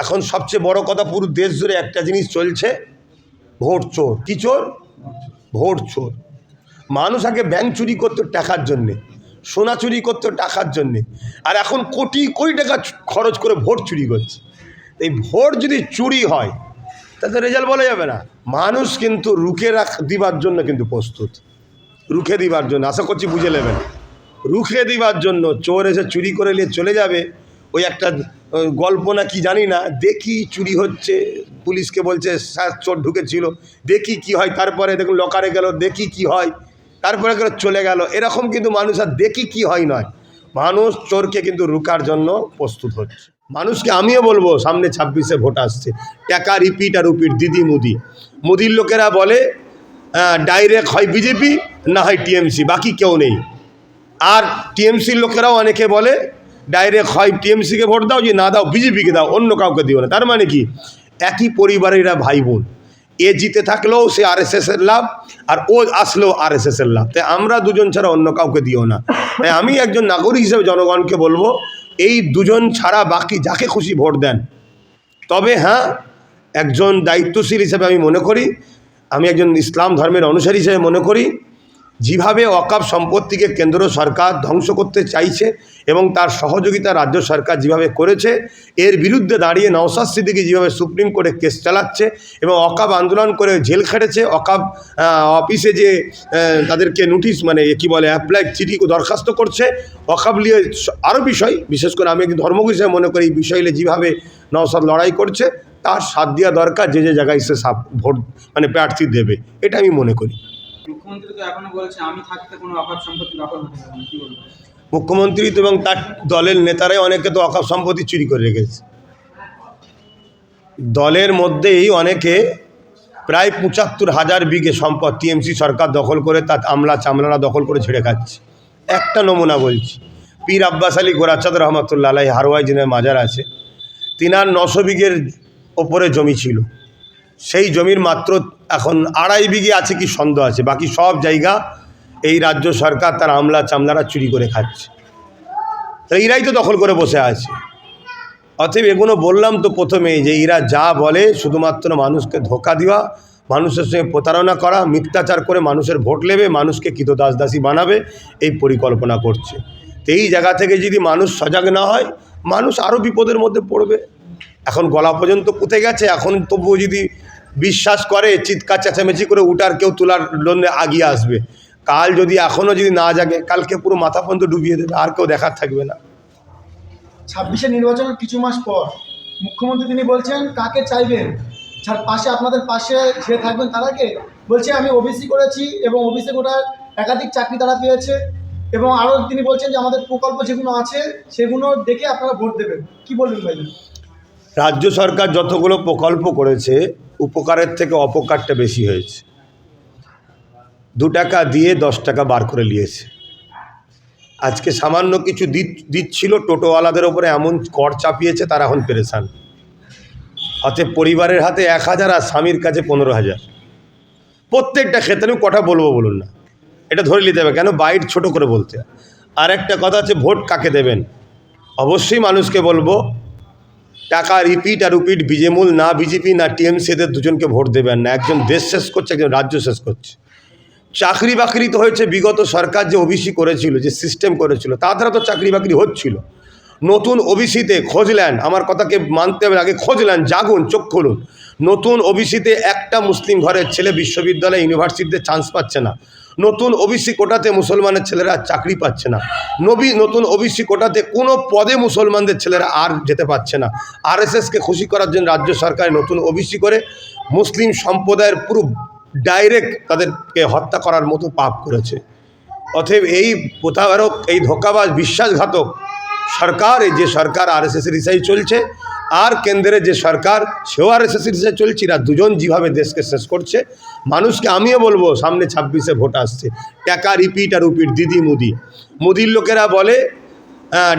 এখন সবচেয়ে বড় কথা পুরো দেশ জুড়ে একটা জিনিস চলছে, ভোট চোর। কী চোর? ভোট চোর। মানুষ আগে ব্যাংক চুরি করতো টাকার জন্যে, সোনা চুরি করতো টাকার জন্যে, আর এখন কোটি কোটি টাকা খরচ করে ভোট চুরি করছে। এই ভোট যদি চুরি হয় তাতে রেজাল্ট বলা যাবে না। মানুষ কিন্তু রুখে দিবার জন্য কিন্তু প্রস্তুত, রুখে দিবার জন্য। আশা করছি বুঝে নেবেন, রুখে দিবার জন্য। চোর এসে চুরি করে নিয়ে চলে যাবে, ওই একটা গল্প না কি জানি না, দেখি চুরি হচ্ছে, পুলিশকে বলছে স্যার চোর ঢুকেছিল, দেখি কি হয়, তারপরে দেখুন লকারে গেল, দেখি কি হয়, তারপরে চলে গেল। এরকম কিন্তু মানুষ আর দেখি কি হয় নয়, মানুষ চোরকে কিন্তু রুখার জন্য প্রস্তুত হচ্ছে। মানুষকে আমিও বলবো, সামনে 26-এ ভোট আসছে, টাকা রিপিট আর রিপিট, দিদি মুদি। মুদির লোকেরা বলে ডাইরেক্ট হয় বিজেপি না হয় টিএমসি, বাকি কেউ নেই। আর টিএমসির লোকেরাও অনেকে বলে ডাইরেক্ট হয় টিএমসিকে ভোট দাও, যে না দাও বিজেপিকে দাও, অন্য কাউকে দিও না। তার মানে কি, একই পরিবারেরা ভাই বোন। এ জিতে থাকলেও সে আরএসএসের লাভ, আর ও আসলেও আরএসএসের লাভ। তাই আমরা দুজন ছাড়া অন্য কাউকে দিও না। তাই আমি একজন নাগরিক হিসেবে জনগণকে বলবো, এই দুজন ছাড়া বাকি যাকে খুশি ভোট দেন। তবে হ্যাঁ, একজন দায়িত্বশীল হিসেবে আমি মনে করি, আমি একজন ইসলাম ধর্মের অনুসারী হিসেবে মনে করি, যেভাবে ওয়াকফ সম্পত্তিকে কেন্দ্র সরকার ধ্বংস করতে চাইছে এবং তার সহযোগিতা রাজ্য সরকার যেভাবে করেছে, এর বিরুদ্ধে দাঁড়িয়ে নওশাদ সিদ্দিকী যেভাবে সুপ্রিম কোর্টে কেস চালাচ্ছে এবং ওয়াকফ আন্দোলন করে জেল খেটেছে, ওয়াকফ অফিসে যে তাদেরকে নোটিশ মানে কি বলে অ্যাপ্লাই চিঠি দরখাস্ত করছে, ওয়াকফ নিয়ে আরও বিষয়, বিশেষ করে আমি একজন ধর্মগুরু হিসেবে মনে করি এই বিষয় নিয়ে যেভাবে নওশাদ লড়াই করছে, তার সাথ দেওয়া দরকার। যে যে জায়গায় সে ভোট মানে প্রার্থী দেবে, এটা আমি মনে করি। মুখ্যমন্ত্রী তো এখনো বলছে আমি থাকতে কোনো ওয়াকফ সম্পত্তি দখল হতে পারে না, কি বলবো? মুখ্যমন্ত্রী তো এবং তার দলের নেতারাই অনেকে তো ওয়াকফ সম্পত্তি চুরি করে রেখেছে। দলের মধ্যেই অনেকে প্রায় ৭৫,০০০ বিঘে সম্পদ টিএমসি সরকার দখল করে, তার আমলা চামলারা দখল করে ছেড়ে খাচ্ছে। একটা নমুনা বলছি, পীর আব্বাস আলী গোরাচাঁদ রহমতুল্লাহ আলাইহি হারোয়াই যিনি মাজার আছে, তিনার ৯০০ বিঘের ওপরে জমি ছিল। সেই জমির মাত্র এখন ২.৫ বিঘে আছে কি সন্দেহ আছে, বাকি সব জায়গা এই রাজ্য সরকার তার আমলা চামলারা চুরি করে খাচ্ছে। তো এরাই তো দখল করে বসে আছে। অতএব এগুলো বললাম তো প্রথমেই, যে এরা যা বলে শুধুমাত্র মানুষকে ধোঁকা দেওয়া, মানুষের সঙ্গে প্রতারণা করা, মিথ্যাচার করে মানুষের ভোট নেবে, মানুষকে কৃতদাসদাসী বানাবে, এই পরিকল্পনা করছে। তো এই জায়গা থেকে যদি মানুষ সজাগ না হয়, মানুষ আরও বিপদের মধ্যে পড়বে। এখন গলা পর্যন্ত পুঁতে গেছে, এখন তবুও যদি বিশ্বাস করে, চিৎকার চেঁচামেচি করে উঠার কেউ তোলার জন্য আগিয়ে আসবে। কাল যদি এখনও যদি না জাগে, কালকে পুরো মাথা পর্যন্ত ডুবিয়ে দেবে, আর কেউ দেখার থাকবে না। 26-এর নির্বাচনের কিছু মাস পর মুখ্যমন্ত্রী তিনি বলছেন কাকে চাইবেন, যার পাশে আপনাদের পাশে যে থাকবেন তারাকে। বলছে আমি ওবিসি করেছি এবং ওবিসি কোটার একাধিক চাকরি তারা পেয়েছে, এবং আরও তিনি বলছেন যে আমাদের প্রকল্প যেগুলো আছে সেগুলো দেখে আপনারা ভোট দেবেন। কি বলবেন ভাই? রাজ্য সরকার যতগুলো প্রকল্প করেছে, উপকারের থেকে অপকারটা বেশি হয়েছে। 2 টাকা দিয়ে 10 টাকা বার করে নিয়েছে। আজকে সামান্য কিছু দিচ্ছিল, টোটোওয়ালাদের ওপরে এমন কর চাপিয়েছে, তারা এখন পেরেশান। অতএব পরিবারের হাতে 1000 আর স্বামীর কাছে 15,000। প্রত্যেকটা ক্ষেত্রে আমি কটা বলবো বলুন না, এটা ধরে নিতে হবে, কেন বাইট ছোট করে বলতে। আর একটা কথা আছে, ভোট কাকে দেবেন। অবশ্যই মানুষকে বলবো, টাকা রিপিট আর রিপিট, বিজেমূল না বিজেপি না টিএমসি, এদের দুজনকে ভোট দেবেন না। একজন দেশ শেষ করছে, একজন রাজ্য শেষ করছে। চাকরি বাকরি তো হয়েছে, বিগত সরকার যে ওবিসি করেছিল, যে সিস্টেম করেছিল, তা দ্বারা তো চাকরি বাকরি হচ্ছিল। নতুন ওবিসিতে খোঁজ নেন, আমার কথাকে মানতে হবে, আগে খোঁজ নেন, জাগুন, চোখ খুলুন। নতুন ওবিসিতে একটা মুসলিম ঘরের ছেলে বিশ্ববিদ্যালয় ইউনিভার্সিটিতে চান্স পাচ্ছে না। নতুন ওবিসি কোটাতে মুসলমানের ছেলেরা চাকরি পাচ্ছে না। নতুন ওবিসি কোটাতে কোনো পদে মুসলমানদের ছেলেরা আর যেতে পারছে না। আরএসএসকে খুশি করার জন্য রাজ্য সরকার নতুন ওবিসি করে মুসলিম সম্প্রদায়ের পুরো ডাইরেক্ট তাদেরকে হত্যা করার মতো পাপ করেছে। অতএব এই প্রতারক, এই ধোঁকাবাজ, বিশ্বাসঘাতক সরকার, এই যে সরকার আরএসএসের হিসাবে চলছে, আর কেন্দ্রে যে সরকার সেও আরএসএসের হিসাবে চলছে, এরা দুজন যেভাবে দেশকে শেষ করছে, মানুষকে আমিও বলবো, সামনে 26-এ ভোট আসছে, টাকা রিপিট আর রিপিট, দিদি মুদি। মুদির লোকেরা বলে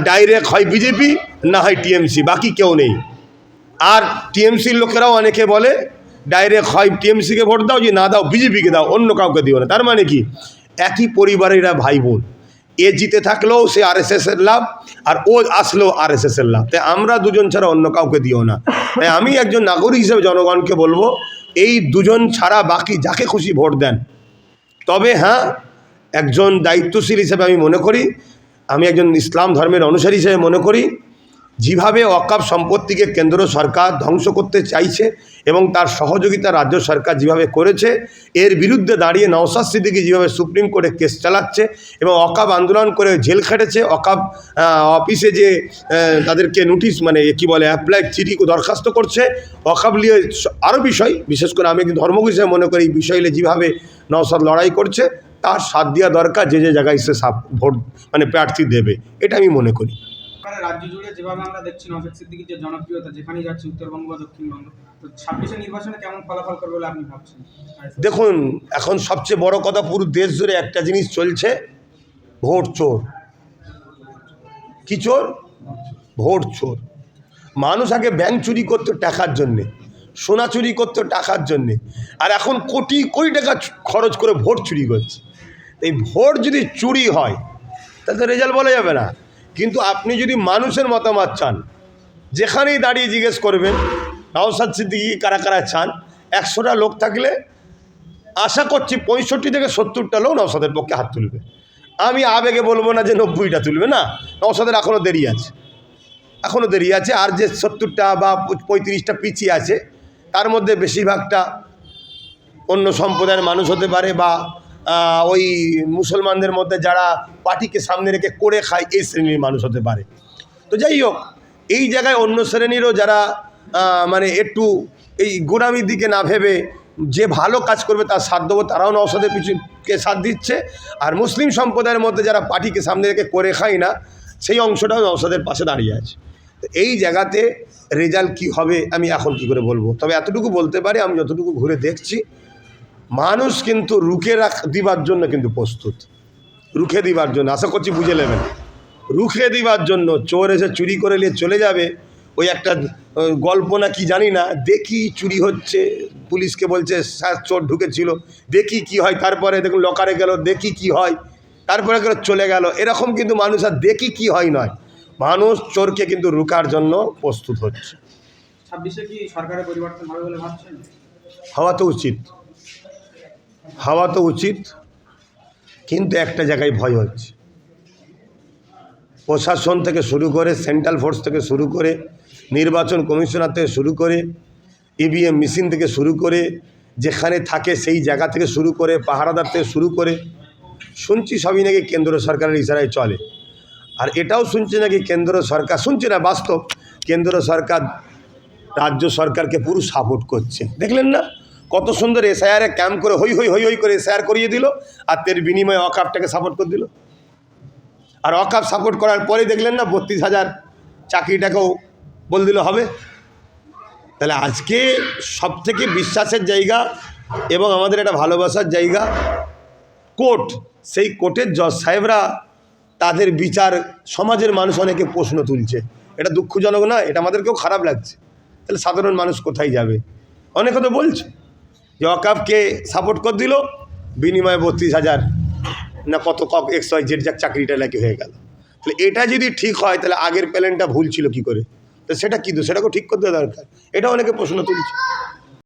ডাইরেক্ট হয় বিজেপি না হয় টিএমসি, বাকি কেউ নেই। আর টিএমসির লোকেরাও অনেকে বলে ডাইরেক্ট হয় টিএমসিকে ভোট দাও, যে না দাও বিজেপিকে দাও, অন্য কাউকে দিও না। তার মানে কি, একই পরিবারেরা ভাই বোন। এ জিতে থাকলেও সে আরএসএসের লাভ, আর ও আসলেও আরএসএসের লাভ। তাই আমরা দুজন ছাড়া অন্য কাউকে দিও না। তাই আমি একজন নাগরিক হিসেবে জনগণকে বলবো, এই দুজন ছাড়া বাকি যাকে খুশি ভোট দেন। তবে হ্যাঁ, একজন দায়িত্বশীল হিসেবে আমি মনে করি, আমি একজন ইসলাম ধর্মের অনুসারী হিসেবে মনে করি, যেভাবে ওয়াকফ সম্পত্তিকে কেন্দ্র সরকার ধ্বংস করতে চাইছে এবং তার সহযোগিতা রাজ্য সরকার যেভাবে করেছে, এর বিরুদ্ধে দাঁড়িয়ে নওশাদ সিদ্দিকী যেভাবে সুপ্রিম কোর্টে কেস চালাচ্ছে এবং ওয়াকফ আন্দোলন করে জেল খেটেছে, ওয়াকফ অফিসে যে তাদেরকে নোটিশ মানে কি বলে অ্যাপ্লাই চিঠি দরখাস্ত করছে, ওয়াকফ নিয়ে আরও বিষয়, বিশেষ করে আমি একজন ধর্মগুরু হিসেবে মনে করি এই বিষয় নিয়ে যেভাবে নওশাদ লড়াই করছে, তার সাথ দেওয়া দরকার, যে যে জায়গায় সে ভোট মানে প্রার্থী দেবে, এটা আমি মনে করি। রাজ্য জুড়ে যেভাবে আমরা দেখছি নওশাদ সিদ্দিকীর যে জনপ্রিয়তা, যেখানেই যাচ্ছে উত্তরবঙ্গ বা দক্ষিণবঙ্গ, তো 26 নির্বাচনে কেমন ফলাফল করবে বলে আপনি ভাবছেন? দেখুন, এখন সবচেয়ে বড় কথা, পুরো দেশ জুড়ে একটা জিনিস চলছে, ভোট চোর। কি চোর? ভোট চোর। মানুষ আগে ব্যাংক চুরি করতো টাকার জন্যে, সোনা চুরি করতো টাকার জন্যে, আর এখন কোটি কোটি টাকা খরচ করে ভোট চুরি করছে। এই ভোট যদি চুরি হয় তাহলে তো রেজাল্ট বলা যাবে না। কিন্তু আপনি যদি মানুষের মতামত চান, যেখানেই দাঁড়িয়ে জিজ্ঞেস করবেন নওশাদ সিদ্দিকী কারা কারা চান, 100টা লোক থাকলে আশা করছি 65 থেকে 70টা লোক নওশাদের পক্ষে হাত তুলবে। আমি আবেগে বলবো না যে 90টা তুলবে, না, নওশাদের এখনও দেরি আছে, এখনও দেরি আছে। আর যে 70টা বা 35টা পিছিয়ে আছে, তার মধ্যে বেশিরভাগটা অন্য সম্প্রদায়ের মানুষ হতে পারে, বা ওই মুসলমানদের মধ্যে যারা পার্টিকে সামনে রেখে করে খায় এই শ্রেণীর মানুষ হতে পারে। তো যাই হোক, এই জায়গায় অন্য শ্রেণীরও যারা মানে একটু এই গোড়ামির দিকে না ভেবে যে ভালো কাজ করবে তার সাথ দেবো, তারাও নওশাদের পিছুকে সাথ দিচ্ছে। আর মুসলিম সম্প্রদায়ের মধ্যে যারা পার্টিকে সামনে রেখে করে খায় না, সেই অংশটাও নওশাদের পাশে দাঁড়িয়ে আছে। তো এই জায়গাতে রেজাল্ট কি হবে আমি এখন কি করে বলবো। তবে এতটুকু বলতে পারি, আমি যতটুকু ঘুরে দেখছি, মানুষ কিন্তু রুখে দিবার জন্য কিন্তু প্রস্তুত, রুখে দিবার জন্য। আশা করছি বুঝে নেবেন, রুখে দিবার জন্য। চোর এসে চুরি করে নিয়ে চলে যাবে, ওই একটা গল্প না কি জানি না, দেখি চুরি হচ্ছে, পুলিশকে বলছে স্যার চোর ঢুকেছিল, দেখি কি হয়, তারপরে দেখুন লকারে গেল, দেখি কি হয়, তারপরে গেল চলে গেল। এরকম কিন্তু মানুষ আর দেখি কি হয় নয়, মানুষ চোরকে কিন্তু রুখার জন্য প্রস্তুত হচ্ছে। 26-এ কি সরকারের পরিবর্তন হবে বলে ভাবছেন? হওয়া তো উচিত, হওয়া তো উচিত, কিন্তু একটা জায়গায় ভয় হচ্ছে। প্রশাসন থেকে শুরু করে, সেন্ট্রাল ফোর্স থেকে শুরু করে, নির্বাচন কমিশনার থেকে শুরু করে, ইভিএম মেশিন থেকে শুরু করে, যেখানে থাকে সেই জায়গা থেকে শুরু করে, পাহারাদার থেকে শুরু করে, শুনছি সবই নাকি কেন্দ্র সরকারের ইশারায় চলে। আর এটাও শুনছি নাকি কেন্দ্র সরকার, শুনছি না বাস্তব, কেন্দ্র সরকার রাজ্য সরকারকে পুরো সাপোর্ট করছে। দেখলেন না কত সুন্দর এসআইআরে ক্যাম্প করে হই হই হই হই করে এসআইআর করিয়ে দিল, আর এর বিনিময়ে ওয়াকফটাকে সাপোর্ট করে দিল। আর ওয়াকফ সাপোর্ট করার পরে দেখলেন না 32,000 চাকরিটাকেও বল দিল হবে। তাহলে আজকে সবথেকে বিশ্বাসের জায়গা এবং আমাদের একটা ভালোবাসার জায়গা কোর্ট, সেই কোর্টের জজ সাহেবরা তাদের বিচার সমাজের মানুষ অনেকে প্রশ্ন তুলছে। এটা দুঃখজনক না? এটা আমাদেরকেও খারাপ লাগছে। তাহলে সাধারণ মানুষ কোথায় যাবে? অনেকে তো বলছে যে ওয়াকফকে সাপোর্ট করে দিল, বিনিময়ে 32,000 না কত XYZ চাকরিটা নাকি হয়ে গেল। তাহলে এটা যদি ঠিক হয়, তাহলে আগের প্ল্যানটা ভুল ছিল কি করে? তো সেটা কিন্তু সেটাকেও ঠিক করতে দরকার, এটা অনেকে প্রশ্ন তুলছে।